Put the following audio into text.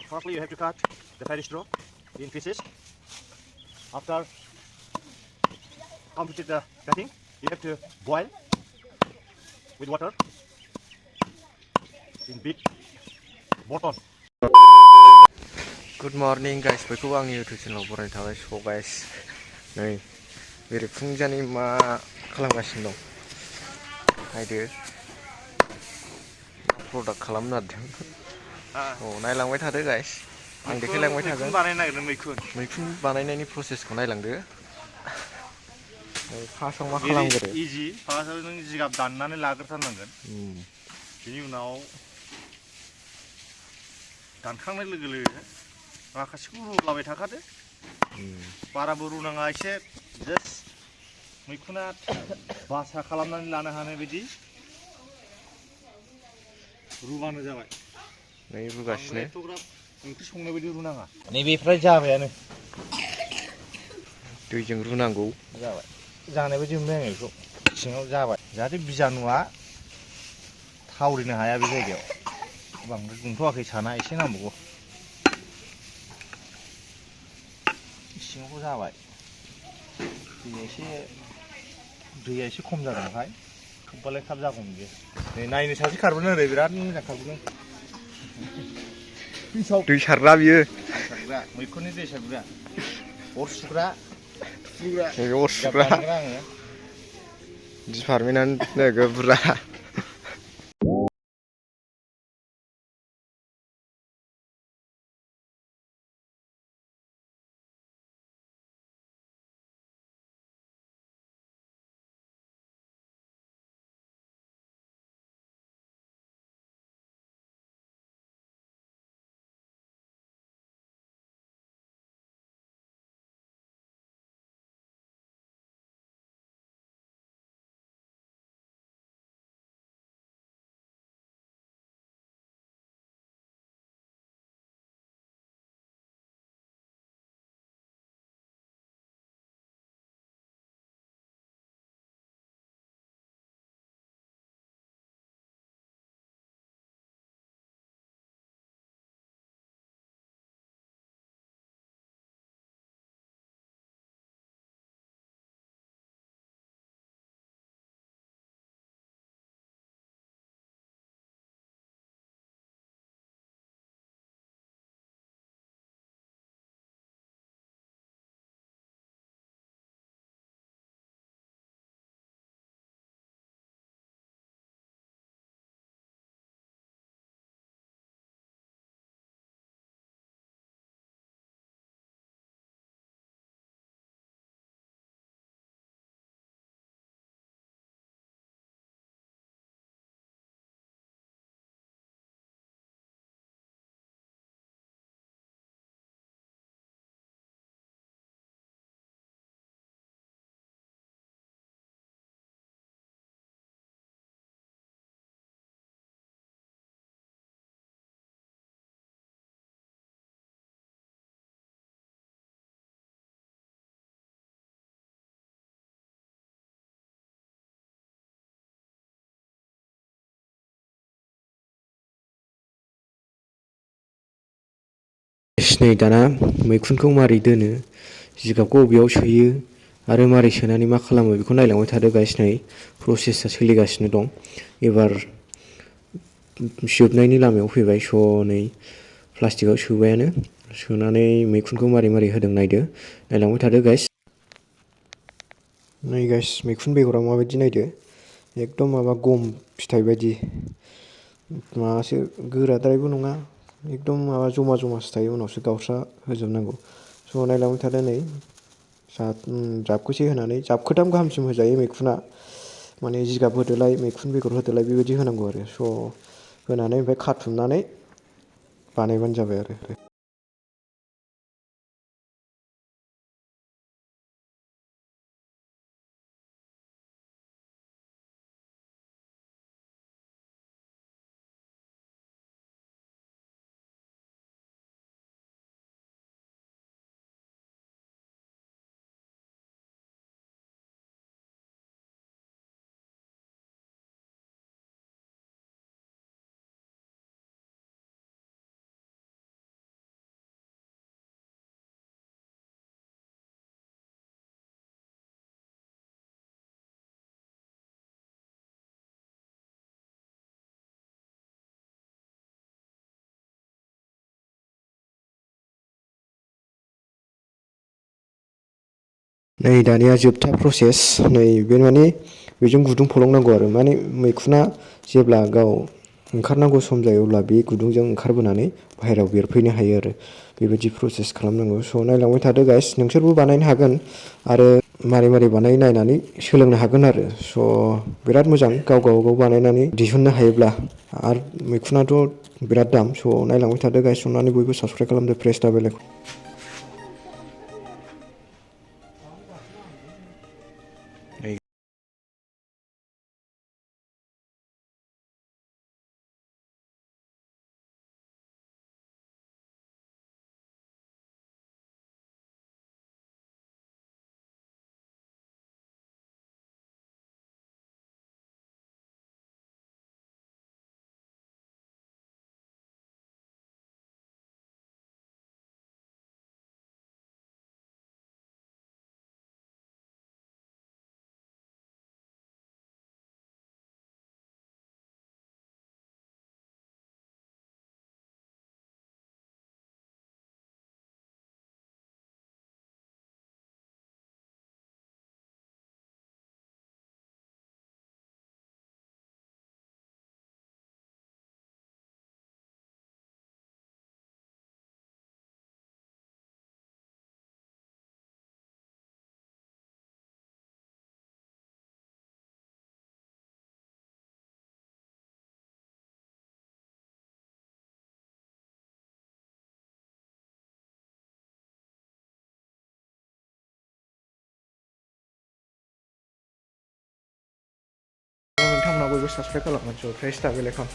Firstly, you have to cut the fairy straw in pieces. After completed the cutting, you have to boil with water in big bottle. Good morning guys, bयखौबो आंनि YouTube channel बरायनाय थाबाय। So guys, नै बेरेफुंजानि मा खालामगासिनो दं नायदो, product खालामनो नागिरदों। नायलांबाय थादो गाइस, आं देखायलांबाय थागोन। मैखुन बानायनो नागिरदों, मैखुन बानायनायनि प्रसेसखौ नायलांदो। फार्स्टआव मा खालामगोरो? इजि। फार्स्टआव नों जिगाब दाननानै लाग्रोथारनांगोन। बिनि उनाव दानखांनाय लोगो लोगो माखासेखौ रुलाबाय थाखादो। बाराबो रुनाङा, एसे जास्ट मैखुना बासा खालामनानै लानो हानाय बायदि रुबानो जाबाय। नै रुगासिनो। एथ'ग्राब ओंख्रि संनाय बायदि रुनाङा। नैबेफ्राय जाबायानो। दैजों रुनांगौ। जाबाय। जानाय बायदि मोनबाय आङो बेखौ। सिङाव जाबाय। जाहाथे बिजानुआ थावरिनो हाया बे जायगायाव। बांद्राय दुंथ'वाखै साना, एसे नांबावगौ। सिङावबो जाबाय। दैया एसे खम जादोंहाय। खोबबालाय थाब जागौमोन बेयो। नै नायनो सासे खारबोदों ओरै, बिराद मोजां खारबोदों। दै सारग्रा बियो। दै सारग्रा, मैखुननि दै सारग्रा। अर सुग्रा। अर सुग्रा। डिपार्टमेन्टआनो नोगोद बुरजा। नै दाना मैखुनखौ मारै दोनो, जिगाबखौ बबेयाव सोयो आरो मारै सोनानै मा खालामो बेखौ नायलांबाय थादो गाइस। नै प्रसेसआ सोलिगासिनो दं। एबार जोबनायनि लामायाव फैबाय। स' नै प्लास्टिकआव सोबायानो। सोनानै मैखुनखौ मारै मारै होदों नायदो, नायलांबाय थादो गाइस। नै गाइस, मैखुन बेगरा माबायदि नायदो। एकदम माबा गम फिथाइ बायदि। माबासो, गोराद्रायबो नङा। एकदम माबा जमा जमासो थायो, उनावसो गावस्रा होजोबनांगौ। स' नायलांबाय थादो। नै जाबखोसे होनानै, जाबखोथाम गाहामसिम होजायो मैखुना। माने जिगाब होदोलाय, मैखुन बेगर होदोलाय, बेबायदि होनांगौ आरो। स' होनानै ओमफ्राय खाथुमनानै बानायबानो जाबाय आरो। नै दानिया जोबथा प्रसेस नै बे माने बेजों गुदुं फलंनांगौ आरो माने मैखुना जेब्ला गाव ओंखारनांगौ सम जायो अब्ला बे गुदुंजों ओंखारबोनानै बाहेरायाव बेरफैनो हायो आरो बेबायदि प्रसेस खालामनांगौ स' नायलांबाय थादो गाइस नोंसोरबो बानायनो हागोन आरो मारै मारै बानायो नायनानै सोलोंनो हागोन आरो स' बिराद मोजां गाव गाव बानायनानै दिहुननो हायोब्ला आरो मैखुनाथ' बिराद दाम स' नायलांबाय थादो गाइस अननानै बयबो साबस्क्राइब खालामदो प्रेस दा बेलखौ नोंथांमोना बयबो साबस्क्राइब खालामगोन स' प्रेस दा बेलखौ